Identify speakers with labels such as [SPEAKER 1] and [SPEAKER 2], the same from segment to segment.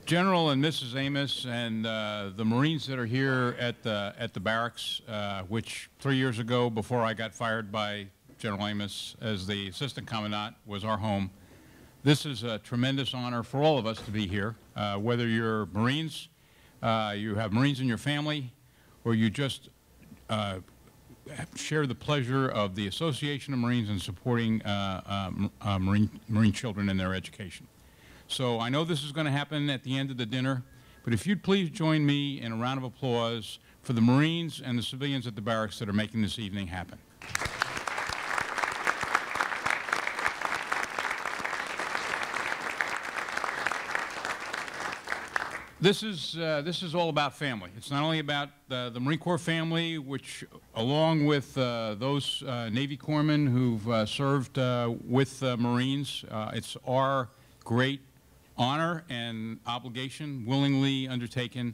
[SPEAKER 1] General and Mrs. Amos and the Marines that are here at the barracks, which 3 years ago, before I got fired by General Amos as the Assistant Commandant, was our home. This is a tremendous honor for all of us to be here, whether you're Marines, you have Marines in your family, or you just share the pleasure of the Association of Marines and supporting Marine children in their education. So I know this is going to happen at the end of the dinner, but if you'd please join me in a round of applause for the Marines and the civilians at the barracks that are making this evening happen. This is all about family. It's not only about the Marine Corps family, which, along with those Navy corpsmen who've served with Marines, it's our great honor and obligation, willingly undertaken,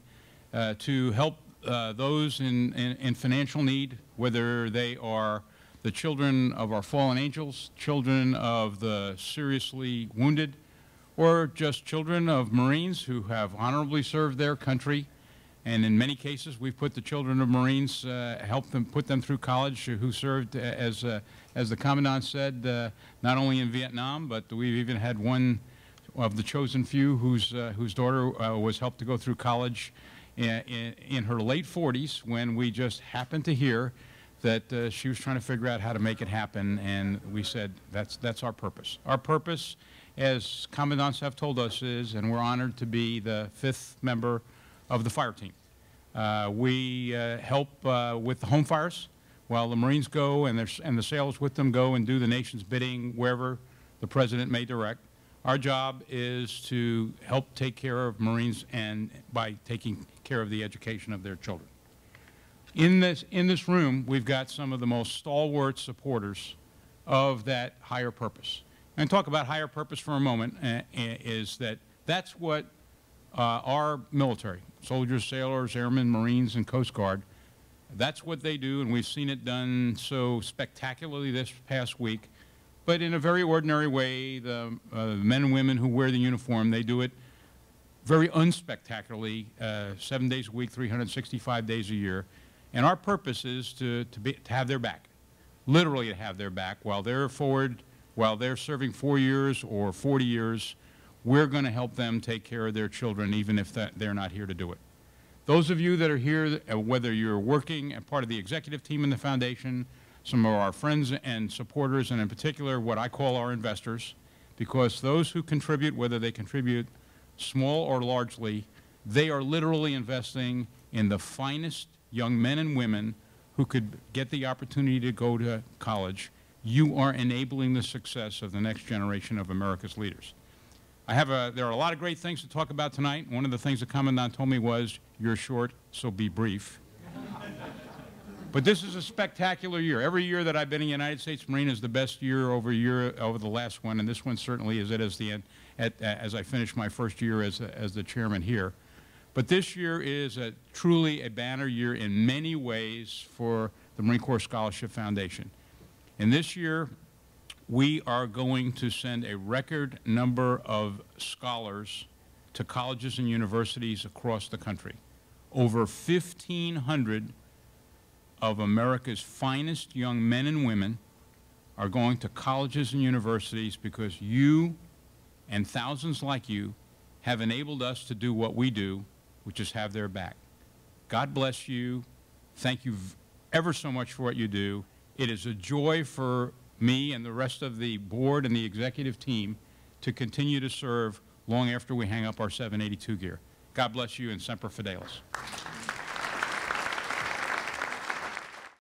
[SPEAKER 1] to help those in financial need, whether they are the children of our fallen angels, children of the seriously wounded, or just children of Marines who have honorably served their country. And in many cases, we've put the children of Marines, helped them put them through college, who served, as the Commandant said, not only in Vietnam, but we've even had one of the chosen few whose daughter was helped to go through college in her late 40s, when we just happened to hear that she was trying to figure out how to make it happen, and we said that's our purpose. Our purpose, as commandants have told us, is, and we're honored to be the 5th member of the fire team. We help with the home fires, while the Marines go and the sailors with them go and do the nation's bidding wherever the President may direct. Our job is to help take care of Marines, and by taking care of the education of their children. In this room, we've got some of the most stalwart supporters of that higher purpose. And talk about higher purpose for a moment, is that's what our military, soldiers, sailors, airmen, Marines, and Coast Guard, that's what they do, and we've seen it done so spectacularly this past week. But in a very ordinary way, the men and women who wear the uniform, they do it very unspectacularly, 7 days a week, 365 days a year. And our purpose is to have their back, literally to have their back while they're forward, while they're serving 4 years or 40 years. We're going to help them take care of their children, even if they're not here to do it. Those of you that are here, whether you're working as part of the executive team in the foundation, some of our friends and supporters, and in particular what I call our investors, because those who contribute, whether they contribute small or largely, they are literally investing in the finest young men and women who could get the opportunity to go to college. You are enabling the success of the next generation of America's leaders. There are a lot of great things to talk about tonight. One of the things the Commandant told me was, you're short, so be brief. But this is a spectacular year. Every year that I've been a United States Marine is the best year over the last one, and this one certainly is it as I finish my first year as the chairman here. But this year is truly a banner year in many ways for the Marine Corps Scholarship Foundation. And this year, we are going to send a record number of scholars to colleges and universities across the country. Over 1,500 of America's finest young men and women are going to colleges and universities because you and thousands like you have enabled us to do what we do, which is have their back. God bless you. Thank you ever so much for what you do. It is a joy for me and the rest of the board and the executive team to continue to serve long after we hang up our 782 gear. God bless you, and Semper Fidelis.